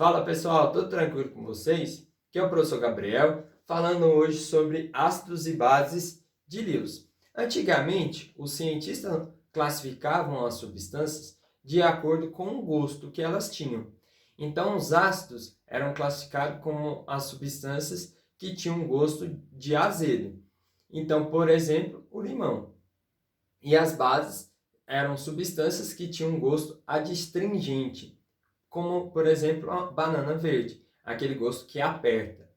Fala pessoal, tudo tranquilo com vocês? Aqui é o professor Gabriel, falando hoje sobre ácidos e bases de Lewis. Antigamente, os cientistas classificavam as substâncias de acordo com o gosto que elas tinham. Então, os ácidos eram classificados como as substâncias que tinham gosto de azedo. Então, por exemplo, o limão. E as bases eram substâncias que tinham gosto adstringente, como, por exemplo, a banana verde, aquele gosto que aperta.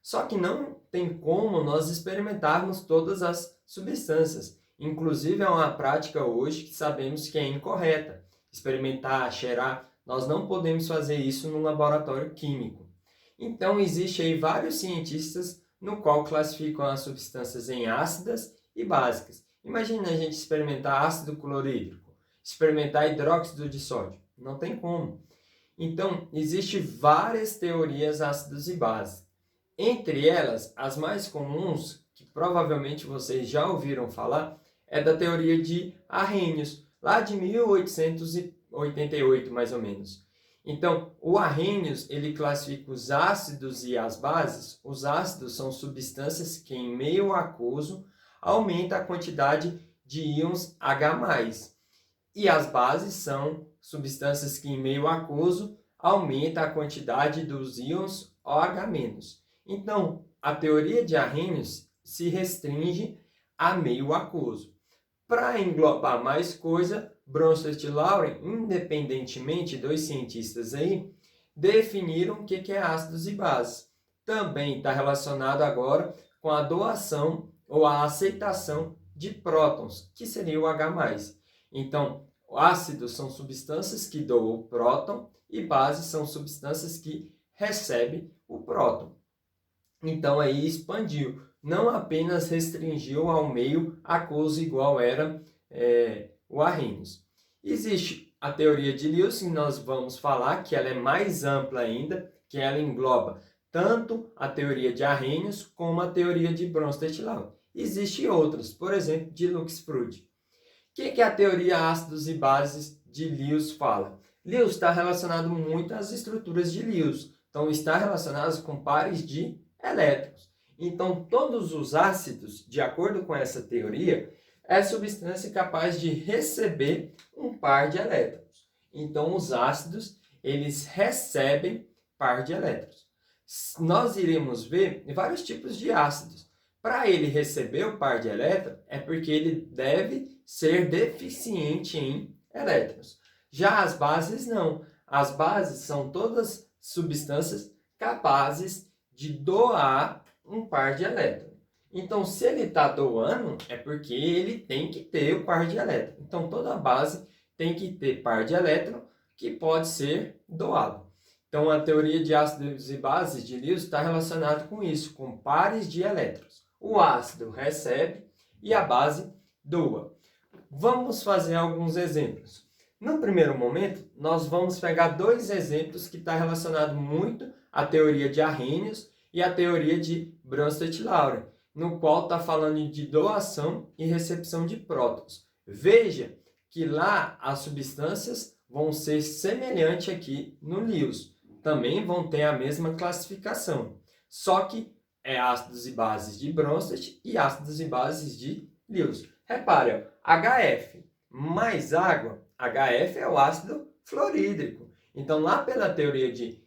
Só que não tem como nós experimentarmos todas as substâncias. Inclusive, é uma prática hoje que sabemos que é incorreta. Experimentar, cheirar, nós não podemos fazer isso no laboratório químico. Então, existe aí vários cientistas no qual classificam as substâncias em ácidas e básicas. Imagina a gente experimentar ácido clorídrico, experimentar hidróxido de sódio. Não tem como. Então, existem várias teorias ácidos e bases. Entre elas, as mais comuns, que provavelmente vocês já ouviram falar, é da teoria de Arrhenius, lá de 1888, mais ou menos. Então, o Arrhenius, ele classifica os ácidos e as bases. Os ácidos são substâncias que, em meio aquoso, aumenta a quantidade de íons H+. E as bases são substâncias que, em meio aquoso, aumenta a quantidade dos íons OH-. Então, a teoria de Arrhenius se restringe a meio aquoso. Para englobar mais coisa, Bronsted e Lawrence, independentemente dos cientistas aí, definiram o que é ácidos e bases. Também está relacionado agora com a doação ou a aceitação de prótons, que seria o H+. Então, ácidos são substâncias que doam o próton e bases são substâncias que recebem o próton. Então, aí expandiu, não apenas restringiu ao meio aquoso igual era o Arrhenius. Existe a teoria de Lewis, que nós vamos falar, que ela é mais ampla ainda, que ela engloba tanto a teoria de Arrhenius como a teoria de Bronsted e Lawrence. Existem outras, por exemplo, de Luxford. O que a teoria ácidos e bases de Lewis fala? Lewis está relacionado muito às estruturas de Lewis. Então, está relacionado com pares de elétrons. Então, todos os ácidos, de acordo com essa teoria, é substância capaz de receber um par de elétrons. Então, os ácidos, eles recebem par de elétrons. Nós iremos ver vários tipos de ácidos. Para ele receber o par de elétrons, é porque ele deve ser deficiente em elétrons. Já as bases não. As bases são todas substâncias capazes de doar um par de elétrons. Então, se ele está doando, é porque ele tem que ter o par de elétrons. Então, toda base tem que ter par de elétrons que pode ser doado. Então, a teoria de ácidos e bases de Lewis está relacionada com isso, com pares de elétrons. O ácido recebe e a base doa. Vamos fazer alguns exemplos. No primeiro momento, nós vamos pegar dois exemplos que estão relacionados muito à teoria de Arrhenius e à teoria de Bronsted e Lawrence, no qual está falando de doação e recepção de prótons. Veja que lá as substâncias vão ser semelhantes aqui no Lewis. Também vão ter a mesma classificação, só que é ácidos e bases de Bronsted e ácidos e bases de Lewis. Repare, HF mais água, HF é o ácido fluorídrico. Então, lá pela teoria de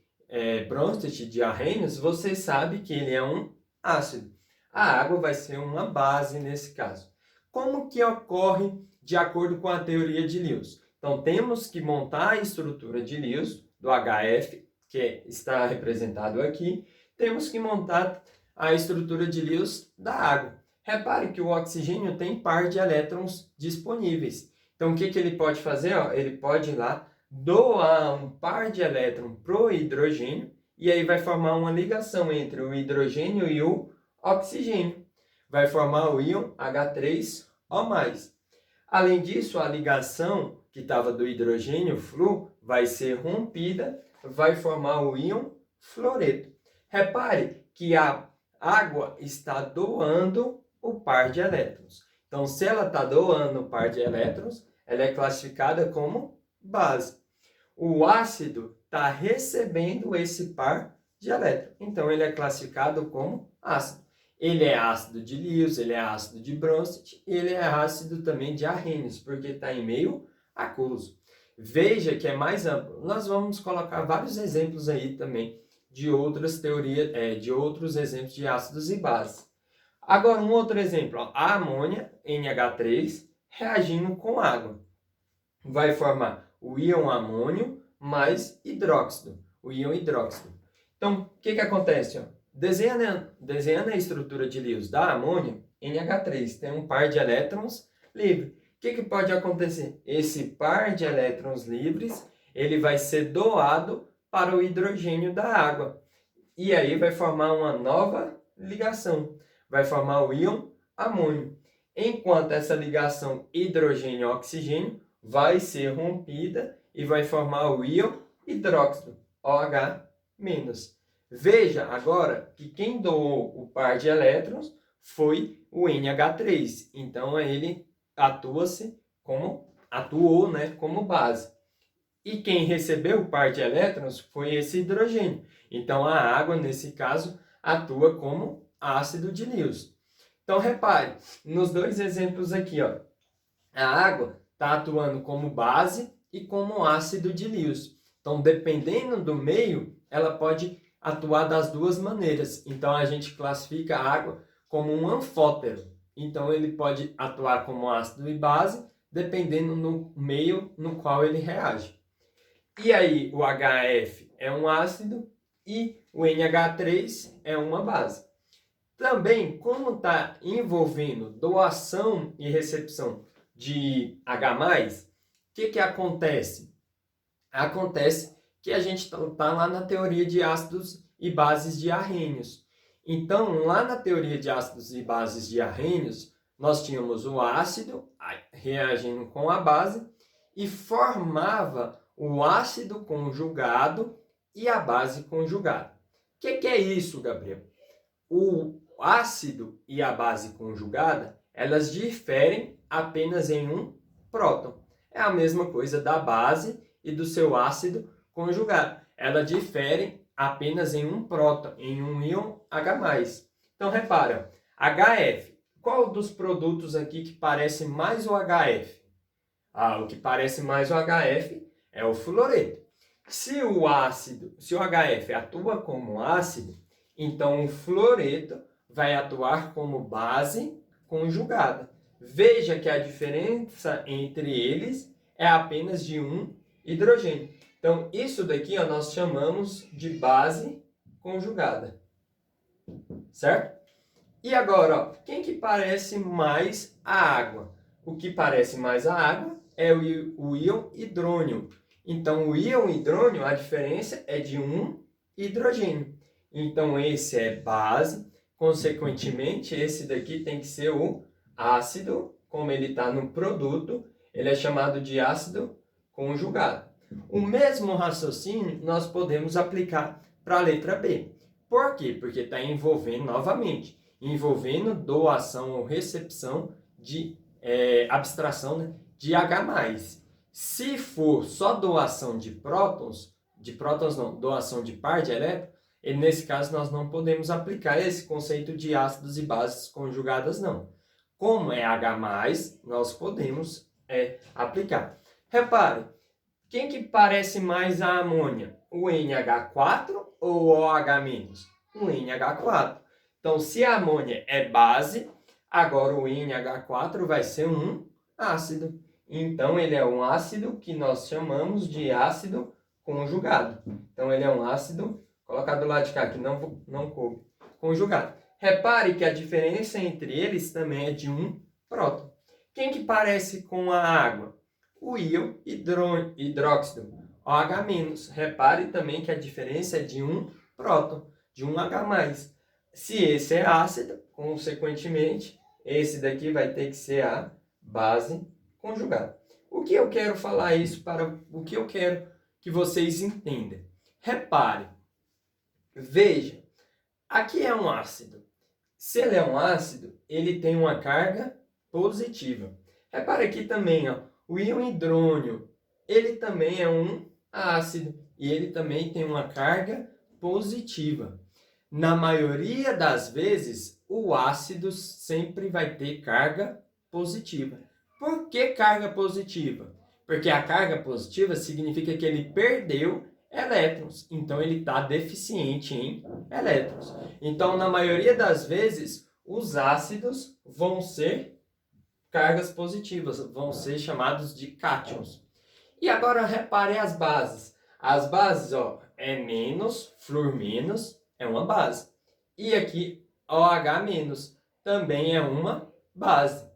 Bronsted de Arrhenius, você sabe que ele é um ácido. A água vai ser uma base nesse caso. Como que ocorre de acordo com a teoria de Lewis? Então, temos que montar a estrutura de Lewis, do HF, que está representado aqui. Temos que montar a estrutura de Lewis da água. Repare que o oxigênio tem par de elétrons disponíveis. Então, o que ele pode fazer? Ele pode ir lá doar um par de elétrons para o hidrogênio e aí vai formar uma ligação entre o hidrogênio e o oxigênio. Vai formar o íon H3O+. Além disso, a ligação que estava do hidrogênio, flu, vai ser rompida, vai formar o íon fluoreto. Repare que a água está doando o par de elétrons. Então, se ela está doando o par de elétrons, ela é classificada como base. O ácido está recebendo esse par de elétrons. Então, ele é classificado como ácido. Ele é ácido de Lewis, ele é ácido de Bronsted, e ele é ácido também de Arrhenius, porque está em meio aquoso. Veja que é mais amplo. Nós vamos colocar vários exemplos aí também de outras teorias, de outros exemplos de ácidos e bases. Agora, um outro exemplo, ó, a amônia, NH3, reagindo com água. Vai formar o íon amônio mais hidróxido, o íon hidróxido. Então, o que acontece? Ó? Desenhando a estrutura de Lewis da amônia, NH3 tem um par de elétrons livre. O que pode acontecer? Esse par de elétrons livres, ele vai ser doado para o hidrogênio da água. E aí vai formar uma nova ligação. Vai formar o íon amônio. Enquanto essa ligação hidrogênio-oxigênio vai ser rompida e vai formar o íon hidróxido, OH-. Veja agora que quem doou o par de elétrons foi o NH3. Então ele atuou, né, como base. E quem recebeu o par de elétrons foi esse hidrogênio. Então a água, nesse caso, atua como ácido de Lewis. Então repare, nos dois exemplos aqui, ó, a água está atuando como base e como ácido de Lewis. Então, dependendo do meio, ela pode atuar das duas maneiras. Então, a gente classifica a água como um anfótero. Então, ele pode atuar como ácido e base, dependendo do meio no qual ele reage. E aí, o HF é um ácido e o NH3 é uma base. Também, como está envolvendo doação e recepção de H+, o que acontece? Acontece que a gente está lá na teoria de ácidos e bases de Arrhenius. Então, lá na teoria de ácidos e bases de Arrhenius, nós tínhamos o ácido reagindo com a base e formava o ácido conjugado e a base conjugada. O que é isso, Gabriel? O ácido e a base conjugada, elas diferem apenas em um próton. É a mesma coisa da base e do seu ácido conjugado. Elas diferem apenas em um próton, em um íon H+. Então, repara, HF. Qual dos produtos aqui que parece mais o HF? O que parece mais o HF é o fluoreto. Se o HF atua como ácido, então o fluoreto vai atuar como base conjugada. Veja que a diferença entre eles é apenas de um hidrogênio. Então, isso daqui nós chamamos de base conjugada. Certo? E agora, quem que parece mais a água? O que parece mais a água é o íon hidrônio. Então, o íon hidrônio, a diferença é de um hidrogênio. Então, esse é base. Consequentemente, esse daqui tem que ser o ácido, como ele está no produto, ele é chamado de ácido conjugado. O mesmo raciocínio nós podemos aplicar para a letra B. Por quê? Porque está envolvendo novamente, envolvendo doação ou recepção de abstração, né, de H+. Se for só doação de prótons não, doação de par de elétrons, e nesse caso nós não podemos aplicar esse conceito de ácidos e bases conjugadas, não. Como é H+, nós podemos aplicar. Repare, quem que parece mais a amônia? O NH4 ou o OH-? O NH4. Então, se a amônia é base, agora o NH4 vai ser um ácido. Então, ele é um ácido que nós chamamos de ácido conjugado. Então, ele é um ácido, colocar do lado de cá, que não coube, conjugado. Repare que a diferença entre eles também é de um próton. Quem que parece com a água? O íon hidróxido, OH-. Repare também que a diferença é de um próton, de um H+. Se esse é ácido, consequentemente, esse daqui vai ter que ser a base conjugada. O que eu quero falar isso para o que eu quero que vocês entendam? Repare, veja, aqui é um ácido. Se ele é um ácido, ele tem uma carga positiva. Repare aqui também, ó, o íon hidrônio, ele também é um ácido. e ele também tem uma carga positiva. Na maioria das vezes, o ácido sempre vai ter carga positiva. Por que carga positiva? Porque a carga positiva significa que ele perdeu elétrons, então ele está deficiente em elétrons. Então, na maioria das vezes, os ácidos vão ser cargas positivas, vão ser chamados de cátions. E agora repare as bases. As bases, ó, é menos, flúor menos, é uma base. E aqui, OH menos, também é uma base.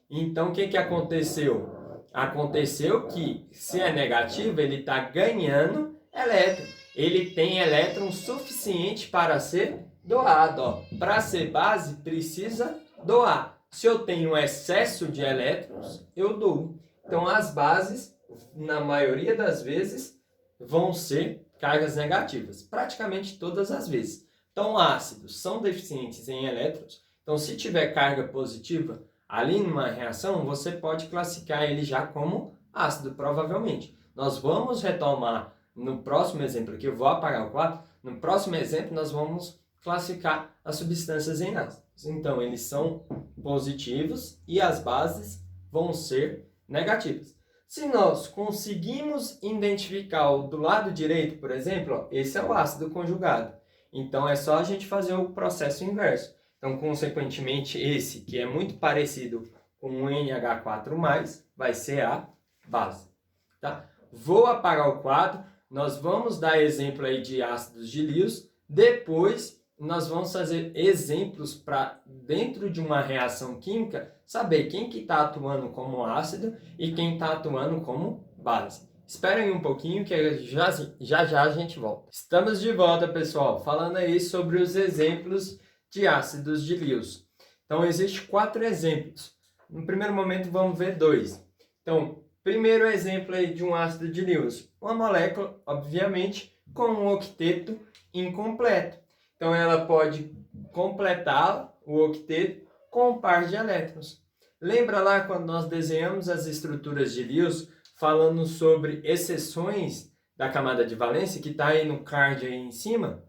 Então, o que aconteceu? Aconteceu que, se é negativo, ele está ganhando elétron. Ele tem elétron suficiente para ser doado. Para ser base, precisa doar. Se eu tenho excesso de elétrons, eu dou. Então, as bases, na maioria das vezes, vão ser cargas negativas. Praticamente todas as vezes. Então, ácidos são deficientes em elétrons. Então, se tiver carga positiva ali numa reação, você pode classificar ele já como ácido, provavelmente. Nós vamos retomar no próximo exemplo aqui, eu vou apagar o 4. No próximo exemplo, nós vamos classificar as substâncias em ácidos. Então, eles são positivos e as bases vão ser negativas. Se nós conseguimos identificar o do lado direito, por exemplo, ó, esse é o ácido conjugado. Então, é só a gente fazer o processo inverso. Então, consequentemente, esse, que é muito parecido com o NH4+, vai ser a base. Tá? Vou apagar o quadro. Nós vamos dar exemplo aí de ácidos de Lewis. Depois, nós vamos fazer exemplos para, dentro de uma reação química, saber quem que está atuando como ácido e quem está atuando como base. Esperem um pouquinho que já a gente volta. Estamos de volta, pessoal, falando aí sobre os exemplos de ácidos de Lewis. Então, existem 4 exemplos. No primeiro momento, vamos ver 2. Então, primeiro exemplo aí de um ácido de Lewis. Uma molécula, obviamente, com um octeto incompleto. Então, ela pode completar o octeto com um par de elétrons. Lembra lá quando nós desenhamos as estruturas de Lewis, falando sobre exceções da camada de valência, que está aí no card aí em cima?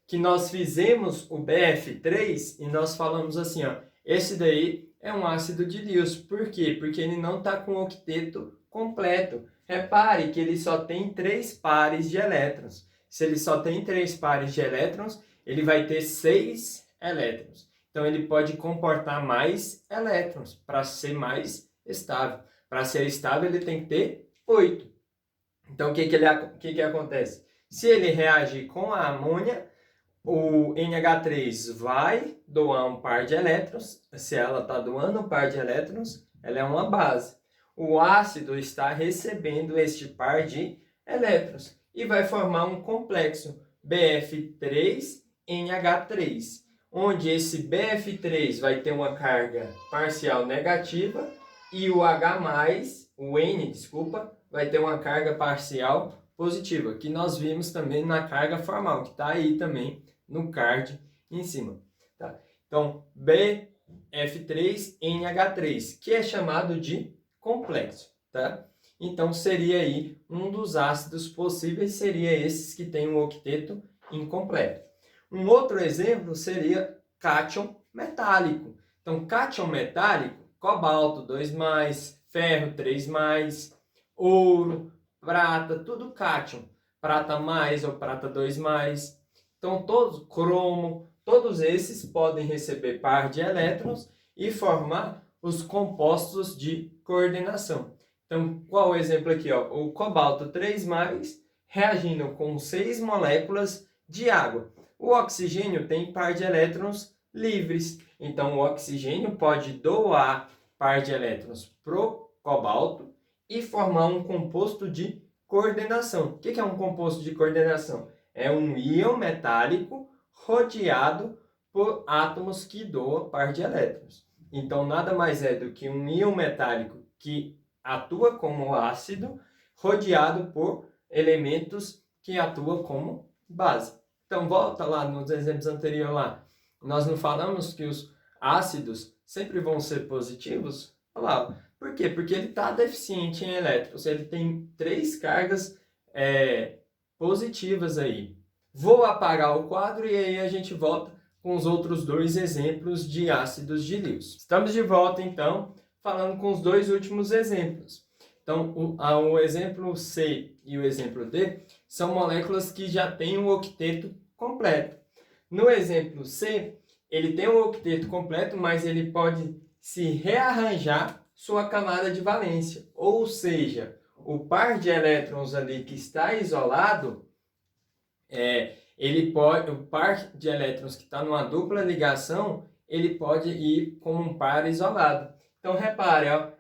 Que nós fizemos o BF3 e nós falamos assim, ó, esse daí é um ácido de Lewis. Por quê? Porque ele não está com o octeto completo. Repare que ele só tem 3 pares de elétrons. Se ele só tem 3 pares de elétrons, ele vai ter 6 elétrons. Então, ele pode comportar mais elétrons para ser mais estável. Para ser estável, ele tem que ter 8. Então, o que acontece? Se ele reagir com a amônia, o NH3 vai doar um par de elétrons. Se ela está doando um par de elétrons, ela é uma base. O ácido está recebendo este par de elétrons e vai formar um complexo BF3NH3, onde esse BF3 vai ter uma carga parcial negativa e o H+, o N, vai ter uma carga parcial positiva, que nós vimos também na carga formal, que está aí também no card em cima. Tá? Então, BF3NH3, que é chamado de complexo. Tá? Então, seria aí um dos ácidos possíveis, seria esses que têm um octeto incompleto. Um outro exemplo seria cátion metálico. Então, cátion metálico, cobalto 2+, ferro 3+, ouro, prata, tudo cátion. Prata mais ou prata 2+. Então, todos, cromo, todos esses podem receber par de elétrons e formar os compostos de coordenação. Então, qual o exemplo aqui? Ó? O cobalto 3+, reagindo com 6 moléculas de água. O oxigênio tem par de elétrons livres. Então, o oxigênio pode doar par de elétrons para o cobalto e formar um composto de coordenação. O que é um composto de coordenação? É um íon metálico rodeado por átomos que doam par de elétrons. Então, nada mais é do que um íon metálico que atua como ácido, rodeado por elementos que atuam como base. Então, volta lá nos exemplos anteriores lá. Nós não falamos que os ácidos sempre vão ser positivos? Olha lá. Por quê? Porque ele está deficiente em elétrons. Ele tem 3 cargas positivas aí. Vou apagar o quadro e aí a gente volta com os outros dois exemplos de ácidos de Lewis. Estamos de volta, então, falando com os dois últimos exemplos. Então, o exemplo C e o exemplo D são moléculas que já têm o octeto completo. No exemplo C, ele tem o octeto completo, mas ele pode se rearranjar sua camada de valência. Ou seja, o par de elétrons ali que está isolado, o par de elétrons que está numa dupla ligação, ele pode ir como um par isolado. Então, repare, ó,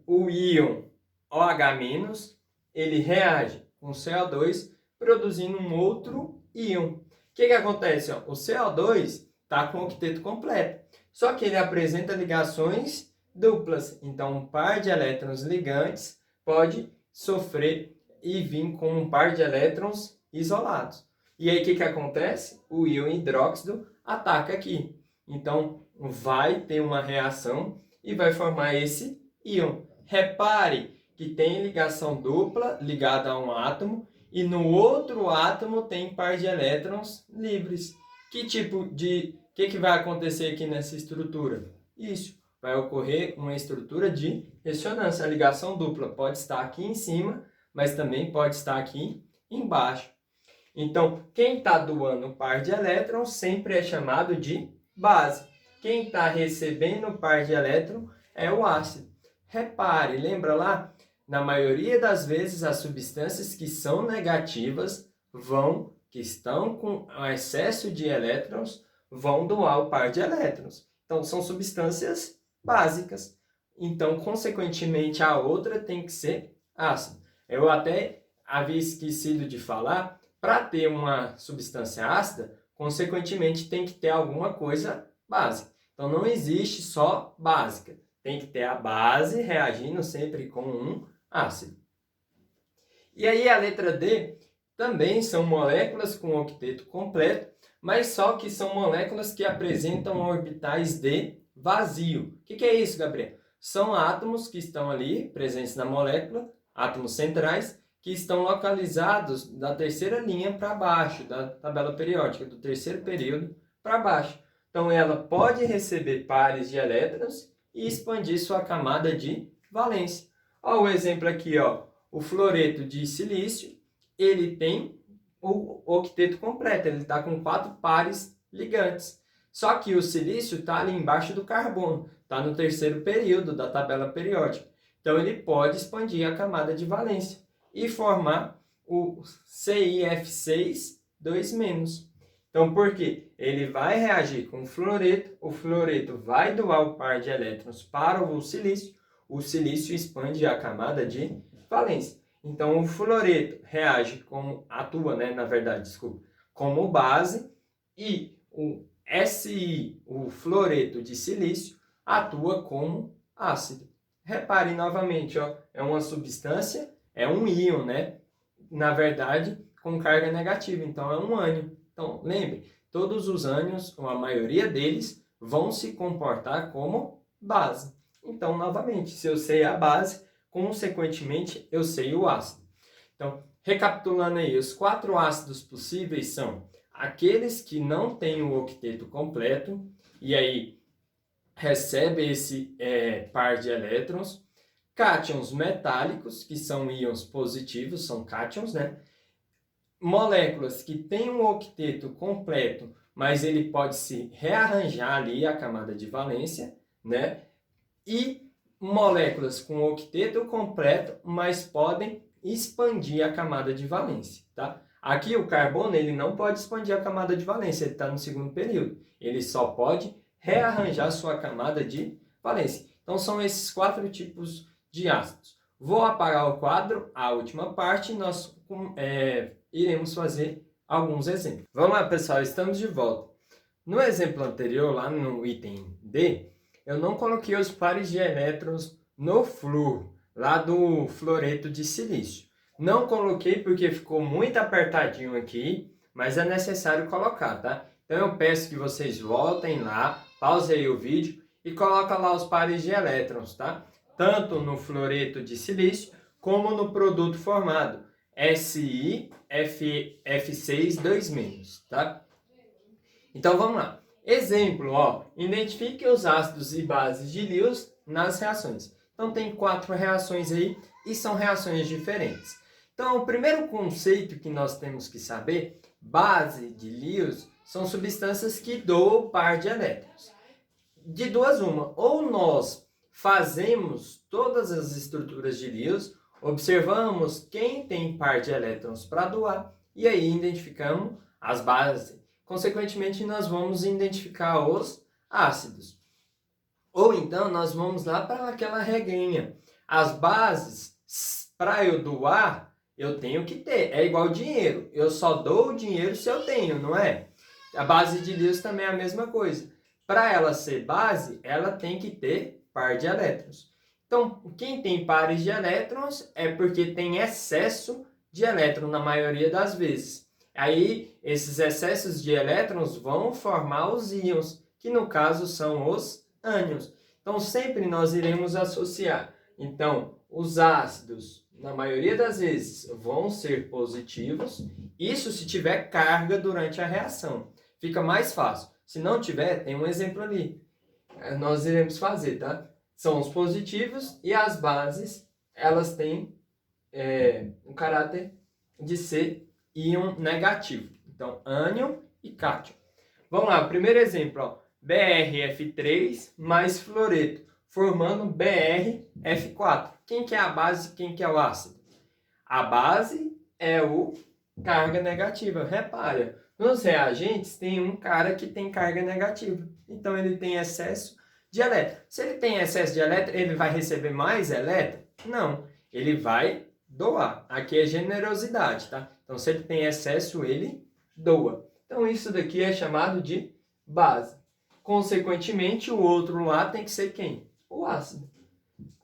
o íon OH-, ele reage com CO2, produzindo um outro íon. O que acontece? Ó? O CO2 está com o octeto completo, só que ele apresenta ligações duplas. Então, um par de elétrons ligantes pode sofrer e vir com um par de elétrons isolados. E aí, o que acontece? O íon hidróxido ataca aqui. Então, vai ter uma reação e vai formar esse íon. Repare que tem ligação dupla ligada a um átomo e no outro átomo tem par de elétrons livres. O que vai acontecer aqui nessa estrutura? Isso, vai ocorrer uma estrutura de ressonância. A ligação dupla pode estar aqui em cima, mas também pode estar aqui embaixo. Então, quem está doando um par de elétrons sempre é chamado de base. Quem está recebendo um par de elétrons é o ácido. Repare, lembra lá? Na maioria das vezes, as substâncias que são negativas que estão com excesso de elétrons, vão doar o par de elétrons. Então, são substâncias básicas. Então, consequentemente, a outra tem que ser ácida. Eu até havia esquecido de falar, para ter uma substância ácida, consequentemente, tem que ter alguma coisa básica. Então, não existe só básica. Tem que ter a base reagindo sempre com um ácido. E aí a letra D também são moléculas com octeto completo, mas só que são moléculas que apresentam orbitais de vazio. O que é isso, Gabriel? São átomos que estão ali presentes na molécula, átomos centrais, que estão localizados da terceira linha para baixo, da tabela periódica, do terceiro período para baixo. Então ela pode receber pares de elétrons e expandir sua camada de valência. Olha o exemplo aqui, ó. O fluoreto de silício, ele tem o octeto completo, ele está com 4 pares ligantes. Só que o silício está ali embaixo do carbono, está no terceiro período da tabela periódica. Então ele pode expandir a camada de valência e formar o CiF6 2-. Então, por quê? Ele vai reagir com o fluoreto vai doar o par de elétrons para o silício expande a camada de valência. Então, o fluoreto reage como base, e o Si, o fluoreto de silício, atua como ácido. Repare novamente, ó, é uma substância, é um íon, né? Na verdade, com carga negativa, então é um ânion. Então, lembre, todos os ânions, ou a maioria deles, vão se comportar como base. Então, novamente, se eu sei a base, consequentemente, eu sei o ácido. Então, recapitulando aí, os 4 ácidos possíveis são aqueles que não têm o octeto completo, e aí recebe esse par de elétrons, cátions metálicos, que são íons positivos, são cátions, né? Moléculas que têm um octeto completo, mas ele pode se rearranjar ali a camada de valência, né? E moléculas com octeto completo, mas podem expandir a camada de valência, tá? Aqui o carbono, ele não pode expandir a camada de valência, ele está no segundo período. Ele só pode rearranjar sua camada de valência. Então são esses 4 tipos de ácidos. Vou apagar o quadro, a última parte, nós iremos fazer alguns exemplos. Vamos lá, pessoal, estamos de volta. No exemplo anterior, lá no item D, eu não coloquei os pares de elétrons no flúor, lá do fluoreto de silício. Não coloquei porque ficou muito apertadinho aqui, mas é necessário colocar, tá? Então eu peço que vocês voltem lá, pausem aí o vídeo e coloquem lá os pares de elétrons, tá? Tanto no fluoreto de silício como no produto formado. Si, F6, 2-, tá? Então vamos lá. Exemplo, ó, identifique os ácidos e bases de Lewis nas reações. Então tem 4 reações aí e são reações diferentes. Então o primeiro conceito que nós temos que saber, base de Lewis, são substâncias que doam par de elétrons. De duas uma, ou nós fazemos todas as estruturas de Lewis, observamos quem tem par de elétrons para doar e aí identificamos as bases. Consequentemente, nós vamos identificar os ácidos. Ou então, nós vamos lá para aquela regrinha. As bases, para eu doar, eu tenho que ter. É igual dinheiro. Eu só dou o dinheiro se eu tenho, não é? A base de Lewis também é a mesma coisa. Para ela ser base, ela tem que ter par de elétrons. Então, quem tem pares de elétrons é porque tem excesso de elétron na maioria das vezes. Aí, esses excessos de elétrons vão formar os íons, que no caso são os ânions. Então, sempre nós iremos associar. Então, os ácidos, na maioria das vezes, vão ser positivos. Isso se tiver carga durante a reação. Fica mais fácil. Se não tiver, tem um exemplo ali. Nós iremos fazer, tá? São os positivos e as bases, elas têm um caráter de ser íon negativo. Então, ânion e cátion. Vamos lá, primeiro exemplo, ó, BrF3 mais fluoreto, formando BrF4. Quem que é a base e quem que é o ácido? A base é o carga negativa. Repare, nos reagentes tem um cara que tem carga negativa. Então, ele tem excesso de elétron. Se ele tem excesso de elétron, ele vai receber mais elétron? Não, ele vai doar. Aqui é generosidade, tá? Então, se ele tem excesso, ele doa. Então, isso daqui é chamado de base. Consequentemente, o outro lá tem que ser quem? O ácido.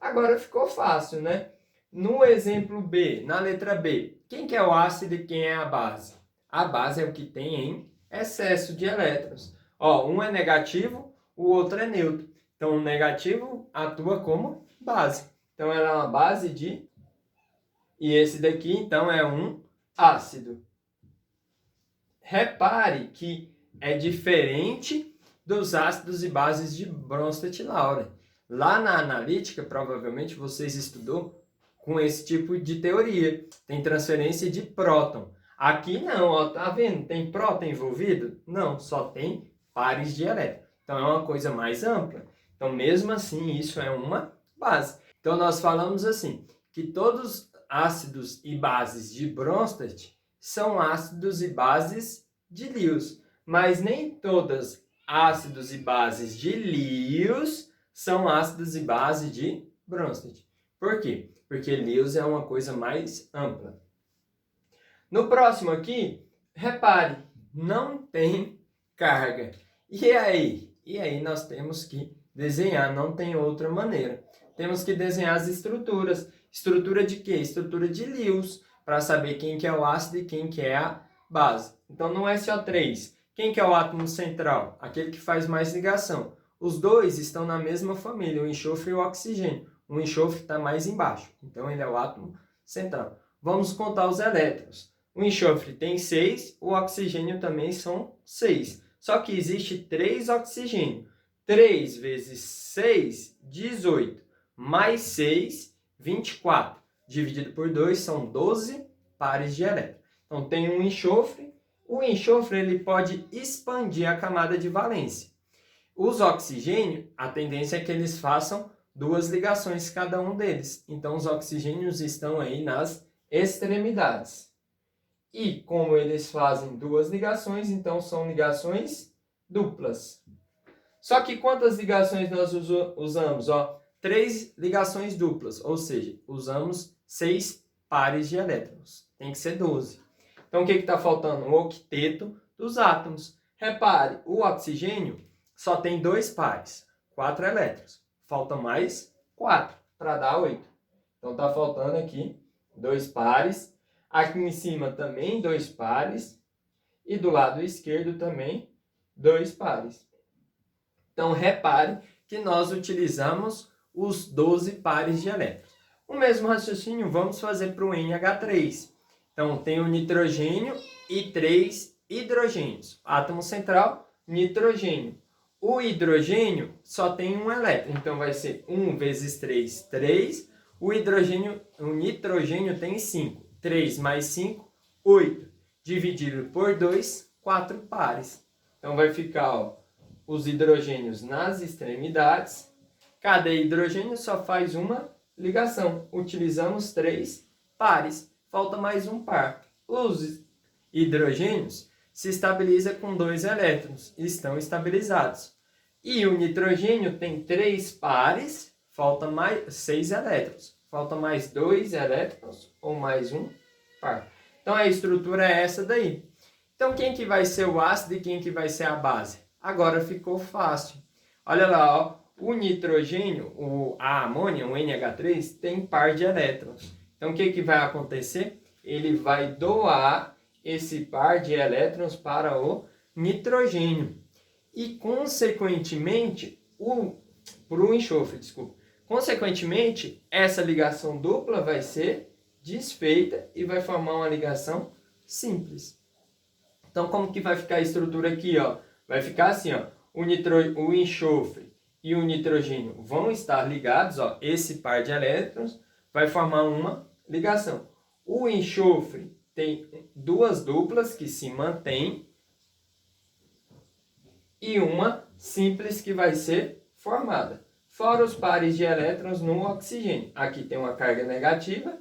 Agora ficou fácil, né? No exemplo B, na letra B, quem que é o ácido e quem é a base? A base é o que tem em excesso de elétrons. Ó, um é negativo, o outro é neutro. Então, o negativo atua como base. Então, ela é uma base de... E esse daqui, então, é um ácido. Repare que é diferente dos ácidos e bases de Bronsted-Lowry. Lá na analítica, provavelmente, vocês estudou com esse tipo de teoria. Tem transferência de próton. Aqui não, ó, tá vendo? Tem próton envolvido? Não, só tem pares de elétron. Então, é uma coisa mais ampla. Então, mesmo assim, isso é uma base. Então, nós falamos assim, que todos ácidos e bases de Bronsted são ácidos e bases de Lewis. Mas nem todas ácidos e bases de Lewis são ácidos e bases de Bronsted. Por quê? Porque Lewis é uma coisa mais ampla. No próximo aqui, repare, não tem carga. E aí? E aí nós temos que desenhar, não tem outra maneira. Temos que desenhar as estruturas. Estrutura de quê? Estrutura de Lewis, para saber quem que é o ácido e quem que é a base. Então, no SO3, quem que é o átomo central? Aquele que faz mais ligação. Os dois estão na mesma família, o enxofre e o oxigênio. O enxofre está mais embaixo, então ele é o átomo central. Vamos contar os elétrons. O enxofre tem 6, o oxigênio também são 6. Só que existe 3 oxigênio. 3 vezes 6, 18. Mais 6, 24. Dividido por 2 são 12 pares de elétrons. Então tem um enxofre. O enxofre ele pode expandir a camada de valência. Os oxigênios, a tendência é que eles façam 2 ligações cada um deles. Então os oxigênios estão aí nas extremidades. E como eles fazem 2 ligações, então são ligações duplas. Só que quantas ligações nós usamos? 3 ligações duplas, ou seja, usamos 6 pares de elétrons. Tem que ser 12. Então o que está faltando? O octeto dos átomos. Repare, o oxigênio só tem 2 pares, 4 elétrons. Falta mais 4 para dar 8. Então está faltando aqui 2 pares. Aqui em cima também 2 pares. E do lado esquerdo também 2 pares. Então repare que nós utilizamos os 12 pares de elétrons. O mesmo raciocínio vamos fazer para o NH3. Então, tem o nitrogênio e 3 hidrogênios. Átomo central, nitrogênio. O hidrogênio só tem um elétron, então vai ser 1 vezes 3, 3. O nitrogênio tem 5. 3 mais 5, 8. Dividido por 2, 4 pares. Então vai ficar, ó, os hidrogênios nas extremidades. Cada hidrogênio só faz uma ligação. Utilizamos 3 pares. Falta mais um par. Os hidrogênios se estabilizam com 2 elétrons. Estão estabilizados. E o nitrogênio tem 3 pares. Falta mais 6 elétrons. Falta mais 2 elétrons ou mais um par. Então a estrutura é essa daí. Então quem que vai ser o ácido e quem que vai ser a base? Agora ficou fácil. Olha lá, ó, o nitrogênio, a amônia, o NH3, tem par de elétrons. Então o que que vai acontecer? Ele vai doar esse par de elétrons para o nitrogênio. E consequentemente, para o enxofre, desculpa. Consequentemente, essa ligação dupla vai ser desfeita e vai formar uma ligação simples. Então, como que vai ficar a estrutura aqui, ó? Vai ficar assim, ó. O enxofre e o nitrogênio vão estar ligados, ó. Esse par de elétrons vai formar uma ligação. O enxofre tem 2 duplas que se mantêm e uma simples que vai ser formada. Fora os pares de elétrons no oxigênio. Aqui tem uma carga negativa.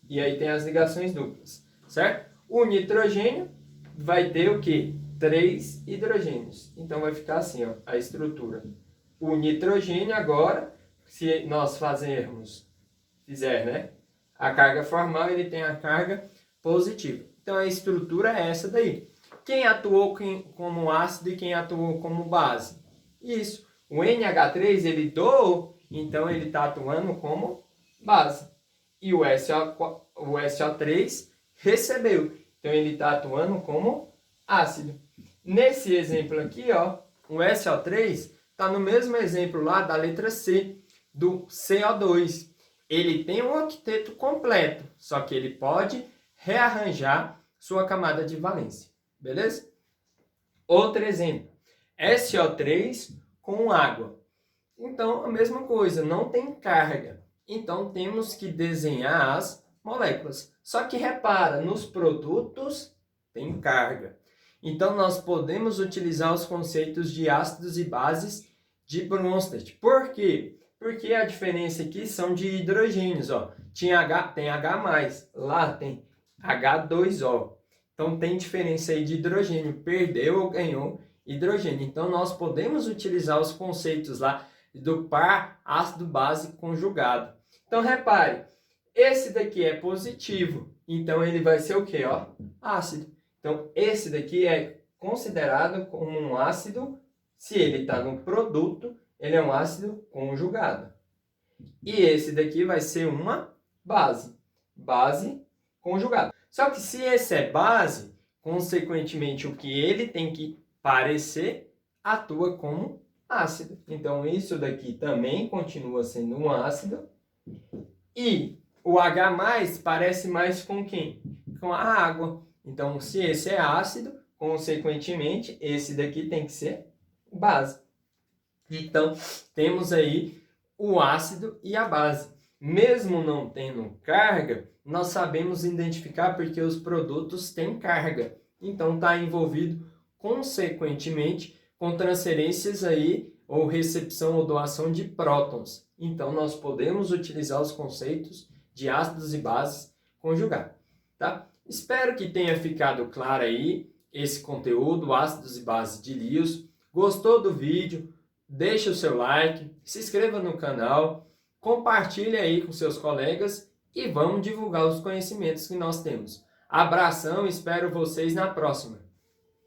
E aí tem as ligações duplas, certo? O nitrogênio vai ter o quê? 3 hidrogênios. Então vai ficar assim, ó, a estrutura. O nitrogênio agora, se nós fizer, né? A carga formal, ele tem a carga positiva. Então a estrutura é essa daí. Quem atuou como ácido e quem atuou como base? Isso. O NH3 ele doou, então ele está atuando como base. E o SO3 recebeu, então ele está atuando como ácido. Nesse exemplo aqui, ó, o SO3 está no mesmo exemplo lá da letra C, do CO2. Ele tem um octeto completo, só que ele pode rearranjar sua camada de valência. Beleza? Outro exemplo, SO3 com água. Então, a mesma coisa, não tem carga. Então, temos que desenhar as moléculas. Só que repara, nos produtos tem carga. Então, nós podemos utilizar os conceitos de ácidos e bases de Bronsted. Por quê? Porque a diferença aqui são de hidrogênios. Ó. Tem H+, lá tem H2O. Então, tem diferença aí de hidrogênio. Perdeu ou ganhou hidrogênio. Então, nós podemos utilizar os conceitos lá do par ácido-base conjugado. Então, repare, esse daqui é positivo. Então, ele vai ser o quê? Ó, ácido. Então, esse daqui é considerado como um ácido, se ele está no produto, ele é um ácido conjugado. E esse daqui vai ser uma base. Base conjugada. Só que se esse é base, consequentemente, o que ele tem que parecer atua como ácido. Então, isso daqui também continua sendo um ácido. E o H+, parece mais com quem? Com a água. Então, se esse é ácido, consequentemente, esse daqui tem que ser base. Então, temos aí o ácido e a base. Mesmo não tendo carga, nós sabemos identificar porque os produtos têm carga. Então, está envolvido, consequentemente, com transferências aí, ou recepção ou doação de prótons. Então, nós podemos utilizar os conceitos de ácidos e bases conjugados. Tá? Espero que tenha ficado claro aí esse conteúdo, ácidos e bases de Lewis. Gostou do vídeo? Deixe o seu like, se inscreva no canal, compartilhe aí com seus colegas e vamos divulgar os conhecimentos que nós temos. Abração, espero vocês na próxima.